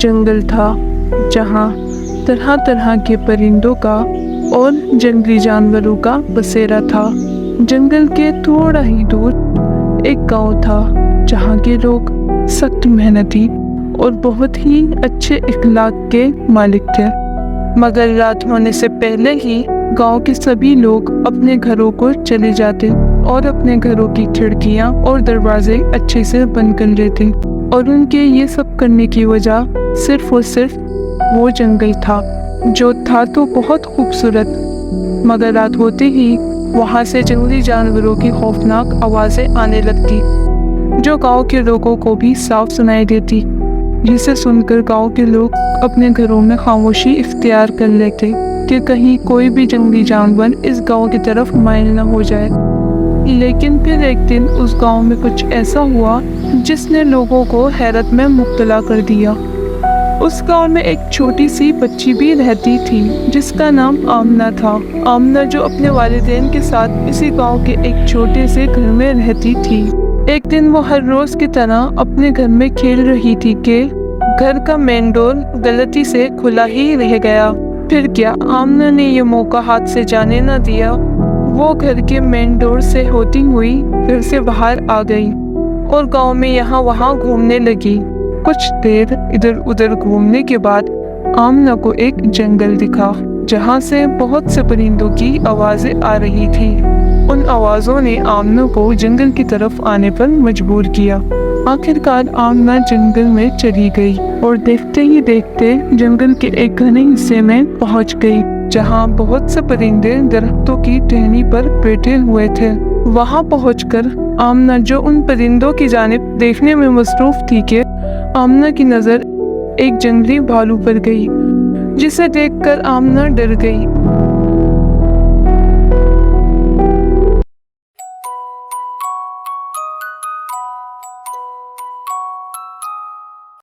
جنگل تھا جہاں طرح طرح کے پرندوں کا اور جنگلی جانوروں کا بسیرا تھا۔ جنگل کے تھوڑا ہی دور ایک گاؤں تھا جہاں کے لوگ سخت محنتی اور بہت ہی اچھے اخلاق کے مالک تھے، مگر رات ہونے سے پہلے ہی گاؤں کے سبھی لوگ اپنے گھروں کو چلے جاتے اور اپنے گھروں کی کھڑکیاں اور دروازے اچھے سے بند کر لیتے، اور ان کے یہ سب کرنے کی وجہ صرف اور صرف وہ جنگل تھا جو تھا تو بہت خوبصورت، مگر رات ہوتے ہی وہاں سے جنگلی جانوروں کی خوفناک آوازیں آنے لگتی جو گاؤں کے لوگوں کو بھی صاف سنائی دیتی، جسے سن کر گاؤں کے لوگ اپنے گھروں میں خاموشی اختیار کر لیتے کہ کہیں کوئی بھی جنگلی جانور اس گاؤں کی طرف مائل نہ ہو جائے۔ لیکن پھر ایک دن اس گاؤں میں کچھ ایسا ہوا جس نے لوگوں کو حیرت میں مبتلا کر دیا۔ اس گاؤں میں ایک چھوٹی سی بچی بھی رہتی تھی جس کا نام آمنہ تھا۔ آمنہ جو اپنے والدین کے ساتھ اسی گاؤں کے ایک چھوٹے سے گھر میں رہتی تھی۔ ایک دن وہ ہر روز کی طرح اپنے گھر میں کھیل رہی تھی کہ گھر کا مین ڈور غلطی سے کھلا ہی رہ گیا۔ پھر کیا آمنہ نے یہ موقع ہاتھ سے جانے نہ دیا، وہ گھر کے مین ڈور سے ہوتی ہوئی گھر سے باہر آ گئی اور گاؤں میں یہاں وہاں گھومنے لگی۔ کچھ دیر ادھر ادھر گھومنے کے بعد آمنہ کو ایک جنگل دکھا جہاں سے بہت سے پرندوں کی آوازیں آ رہی تھیں۔ ان آوازوں نے آمنہ کو جنگل کی طرف آنے پر مجبور کیا۔ آخر کار آمنہ جنگل میں چلی گئی اور دیکھتے ہی دیکھتے جنگل کے ایک گھنے حصے میں پہنچ گئی جہاں بہت سے پرندے درختوں کی ٹہنی پر بیٹھے ہوئے تھے۔ وہاں پہنچ کر آمنہ جو ان پرندوں کی جانب دیکھنے میں مصروف تھی کہ آمنہ کی نظر ایک جنگلی بھالو پر گئی، جسے دیکھ کر آمنہ ڈر گئی